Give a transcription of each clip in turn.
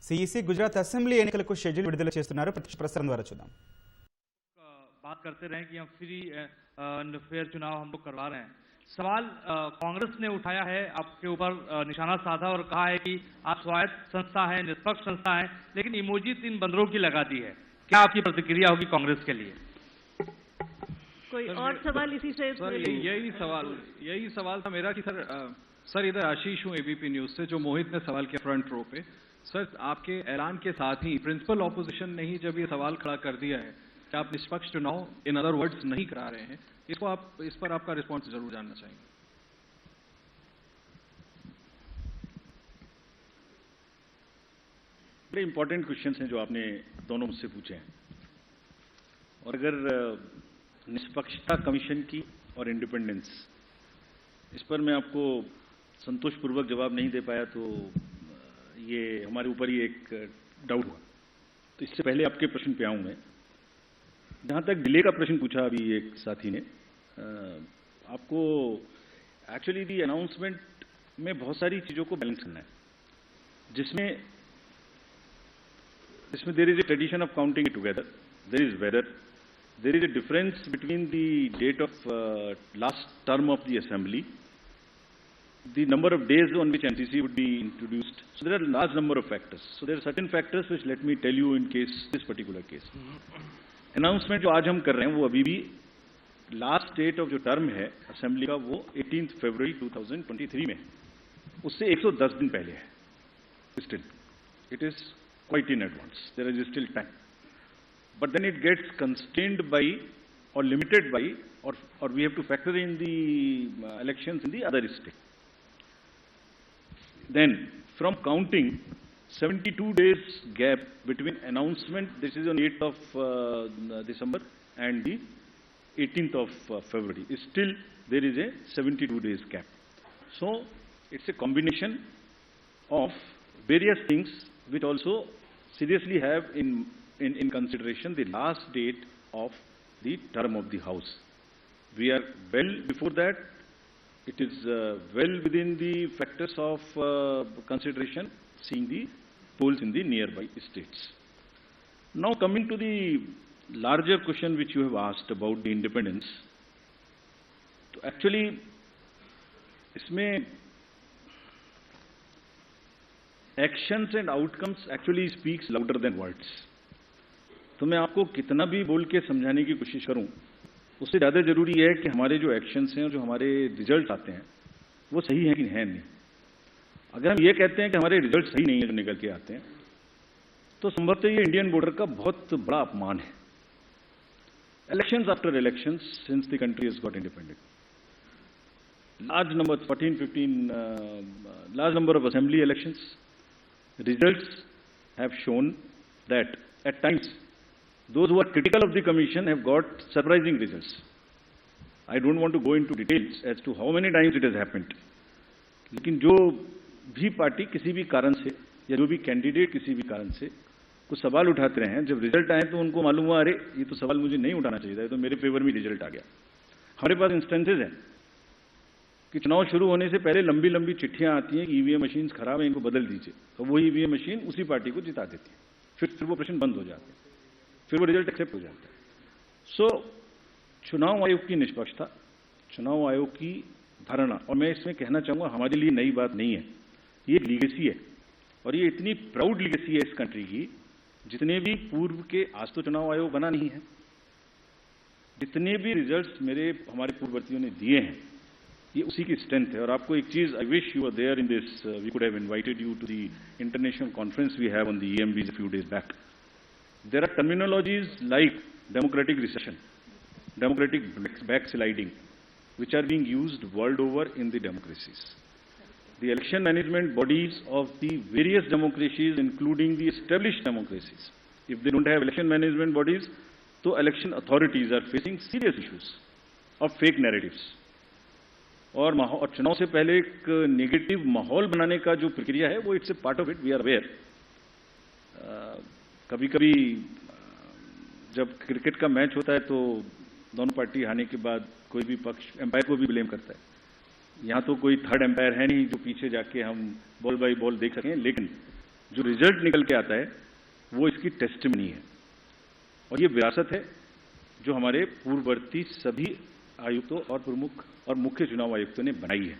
CEC Gujarat assembly ఎన్నికలకు schedule విడుదల చేస్తున్నారు. ప్రత్యక్ష ప్రసారం ద్వారా చూద్దాం. बात करते रहे कि हम फ्री एंड फेयर चुनाव हम लोग करवा रहे हैं। सवाल कांग्रेस ने उठाया है, आपके ऊपर निशाना साधा और कहा है कि आप स्वायत्त संस्था है, निष्पक्ष संस्था है, लेकिन इमोजी 3 बंदरों की लगा दी है। क्या आपकी प्रतिक्रिया होगी कांग्रेस के लिए? कोई और सवाल इसी से? सर यही सवाल था मेरा कि सर इधर आशीष हूँ एबीपी न्यूज से। जो मोहित ने सवाल किया फ्रंट रो पे, सर आपके ऐलान के साथ ही प्रिंसिपल ऑपोजिशन ने ही जब ये सवाल खड़ा कर दिया है कि आप निष्पक्ष चुनाव इन अदर वर्ड्स नहीं करा रहे हैं, इस पर आपका रिस्पॉन्स जरूर जानना चाहेंगे। बड़े इंपॉर्टेंट क्वेश्चंस हैं जो आपने दोनों मुझसे पूछे हैं, और अगर निष्पक्षता कमीशन की और इंडिपेंडेंस, इस पर मैं आपको संतोषपूर्वक जवाब नहीं दे पाया तो ये हमारे ऊपर ही एक डाउट हुआ। तो इससे पहले आपके प्रश्न पे आऊं मैं। जहां तक डिले का प्रश्न पूछा अभी एक साथी ने, आपको एक्चुअली दी अनाउंसमेंट में बहुत सारी चीजों को बैलेंस करना है, जिसमें there is a tradition of counting it together, there is weather, there is a difference between the date of last term of the assembly, the number of days on which NCC would be introduced. So there are a large number of factors. So there are certain factors which let me tell you in case this particular case. Announcement जो आज हम कर रहे हैं वो अभी भी last date of जो टर्म है असेंबली का वो 18 फरवरी 2023 में, उससे 110 दिन पहले है. Still, it is quite in advance. There is still time. But then it gets constrained by or limited by, or we have to factor in the elections in the other state. Then from counting, 72 days gap between announcement, this is on 8th of December, and the 18th of February. Still there is a 72 days gap. So it's a combination of various things which also seriously have in consideration the last date of the term of the House. We are well before that. It is well within the factors of consideration, seeing the polls in the nearby states. Now coming to the larger question which you have asked about the independence. So actually, इसमें actions and outcomes actually speaks louder than words. तो मैं आपको कितना भी बोल के समझाने की कोशिश करूं, उससे ज़्यादा जरूरी है कि हमारे जो एक्शंस हैं और जो हमारे रिजल्ट आते हैं वो सही है कि है नहीं। अगर हम ये कहते हैं कि हमारे रिजल्ट सही नहीं है जो निकल के आते हैं, तो संभवतः ये इंडियन बॉर्डर का बहुत बड़ा अपमान है। Elections after elections since the country has got independent, large number 14-15 large number of assembly elections, results have shown that at times those who are critical of the commission have got surprising results. I don't want to go into details as to how many times it has happened. लेकिन जो भी party किसी भी कारण से या जो भी कैंडिडेट किसी भी कारण से कुछ सवाल उठाते रहे हैं, जब रिजल्ट आए तो उनको मालूम हुआ अरे ये तो सवाल मुझे नहीं उठाना चाहिए था, ये तो मेरे फेवर में रिजल्ट आ गया। हमारे पास इंस्टेंसेज हैं कि चुनाव शुरू होने से पहले लंबी लंबी चिट्ठियां आती हैं कि ईवीएम मशीन खराब है, इनको बदल दीजिए, तो वो ईवीएम मशीन उसी पार्टी को जिता देती है, फिर वो प्रश्न बंद हो जाते हैं, फिर वो रिजल्ट एक्सेप्ट हो जाता है। सो चुनाव आयोग की निष्पक्षता, चुनाव आयोग की धारणा, और मैं इसमें कहना चाहूंगा हमारे लिए नई बात नहीं है, ये लीगेसी है, और ये इतनी प्राउड लीगेसी है इस कंट्री की। जितने भी पूर्व के, आज तो चुनाव आयोग बना नहीं है, जितने भी रिजल्ट्स हमारे पूर्ववर्तियों ने दिए हैं, ये उसी की स्ट्रेंथ है। और आपको एक चीज, I wish you were there in this, we could have invited you to the international conference we have on the EMBs a few days back. There are terminologies like democratic recession, democratic backsliding, which are being used world over in the democracies. The election management bodies of the various democracies, including the established democracies, if they don't have election management bodies, तो election authorities are facing serious issues of fake narratives. और चुनाव से पहले एक negative माहौल बनाने का जो प्रक्रिया है वो it's a part of it, we are aware. कभी कभी जब क्रिकेट का मैच होता है तो दोनों पार्टी हारने के बाद कोई भी पक्ष एम्पायर को भी ब्लेम करता है। यहाँ तो कोई थर्ड एम्पायर है नहीं जो पीछे जाके हम बॉल बाई बॉल देख सकें, लेकिन जो रिजल्ट निकल के आता है वो इसकी टेस्टिमनी है, और ये विरासत है जो हमारे पूर्ववर्ती सभी आयुक्तों और प्रमुख और मुख्य चुनाव आयुक्तों ने बनाई है,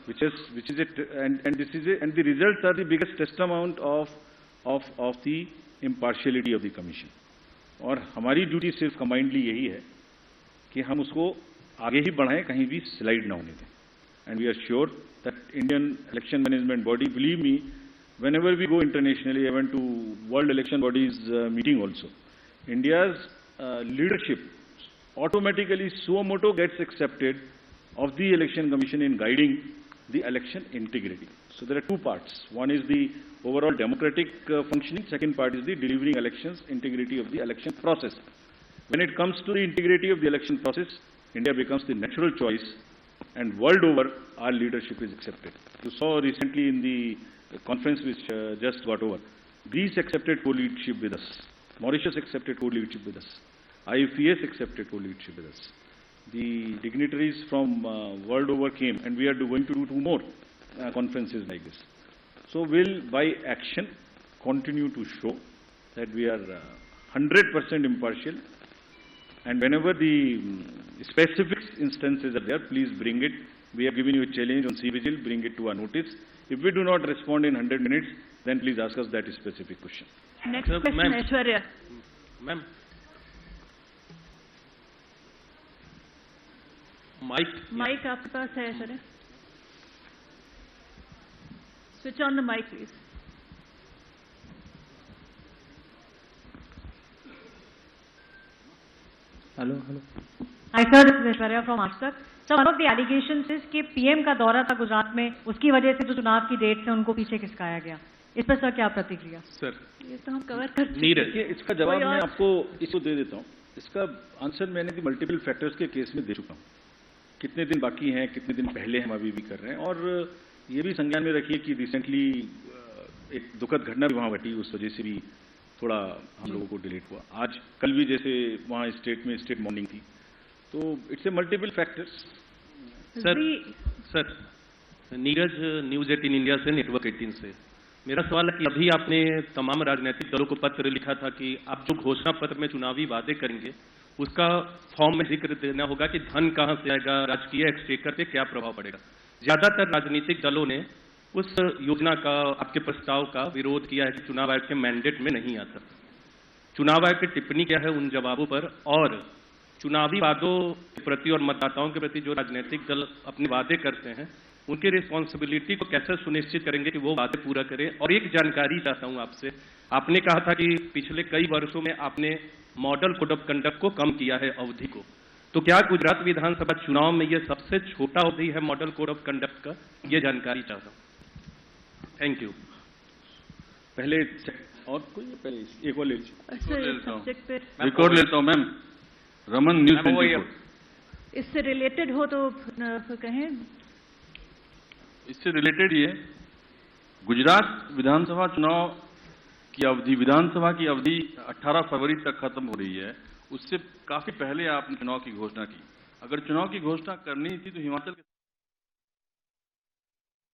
which is it, and the results are the biggest testamount of the impartiality of the commission. और हमारी ड्यूटी सिर्फ कमांडली यही है कि हम उसको आगे ही बढ़ाएं, कहीं भी स्लाइड ना होने दें. And we are sure that Indian election management body, believe me, whenever we go internationally, even to World Election Bodies meeting also, India's leadership automatically suo motu gets accepted of the Election Commission in guiding the election integrity. So there are two parts. One is the overall democratic functioning. Second part is the delivering elections, integrity of the election process. When it comes to the integrity of the election process, India becomes the natural choice, and world over, our leadership is accepted. You saw recently in the conference which just got over, Greece accepted co-leadership with us. Mauritius accepted co-leadership with us. IFES accepted co-leadership with us. The dignitaries from world over came, and we are going to do 2 more conferences like this. So we'll, by action, continue to show that we are 100% impartial, and whenever the specific instances are there, please bring it. We have given you a challenge on CVGIL, bring it to our notice. If we do not respond in 100 minutes, then please ask us that specific question. Next question, Aishwarya. Ma'am. Mic आपके पास है Aishwarya? Switch on the mic please. Hello. Hi sir, this is Aishwarya from आज तक. So one of the allegations is कि PM का दौरा था गुजरात में, उसकी वजह से जो चुनाव की डेट से उनको पीछे खिसकाया गया. इस पर सर क्या प्रतिक्रिया? सर, ये तो हम कवर कर चुके नीरज, हैं. इसका जवाब मैं आपको इसको दे देता हूँ. इसका आंसर मैंने मल्टीपल फैक्टर्स के केस में दे चुका हूँ. कितने दिन बाकी हैं, कितने दिन पहले हम अभी भी कर रहे हैं, और ये भी संज्ञान में रखिए कि रिसेंटली एक दुखद घटना भी वहाँ घटी, उस वजह से भी थोड़ा हम लोगों को डिलीट हुआ. आज कल भी जैसे वहाँ स्टेट में स्टेट मॉर्निंग थी, तो it's a multiple factors. Sir, Neeraj, news 18 India से, नेटवर्क 18 से. मेरा सवाल है कि अभी आपने तमाम राजनीतिक दलों को पत्र लिखा था कि आप जो घोषणा पत्र में चुनावी वादे करेंगे उसका फॉर्म में जिक्र देना होगा कि धन कहां से आएगा, राजकीय एक्सचेकर पे क्या प्रभाव पड़ेगा. ज्यादातर राजनीतिक दलों ने उस योजना का, आपके प्रस्ताव का विरोध किया है कि चुनाव आयोग के मैंडेट में नहीं आता. चुनाव आयोग की टिप्पणी क्या है उन जवाबों पर, और चुनावी वादों के प्रति और मतदाताओं के प्रति जो राजनीतिक दल अपने वादे करते हैं उनकी रिस्पॉन्सिबिलिटी को कैसे सुनिश्चित करेंगे कि वो वादे पूरा करें. और एक जानकारी चाहता हूं आपसे, आपने कहा था कि पिछले कई वर्षों में आपने मॉडल कोड ऑफ कंडक्ट को कम किया है अवधि को, तो क्या गुजरात विधानसभा चुनाव में यह सबसे छोटा अवधि है मॉडल कोड ऑफ कंडक्ट का? यह जानकारी चाहता हूं. Thank you. पहले और कोई पहले एक और ले लीजिए. रिकॉर्ड लेता हूँ मैम. रमन, न्यूज 24. इससे रिलेटेड हो तो कहें. इससे रिलेटेड ये गुजरात विधानसभा चुनाव की अवधि, विधानसभा की अवधि 18 फरवरी तक खत्म हो रही है. उससे काफी पहले आपने चुनाव की घोषणा की. अगर चुनाव की घोषणा करनी थी तो हिमाचल के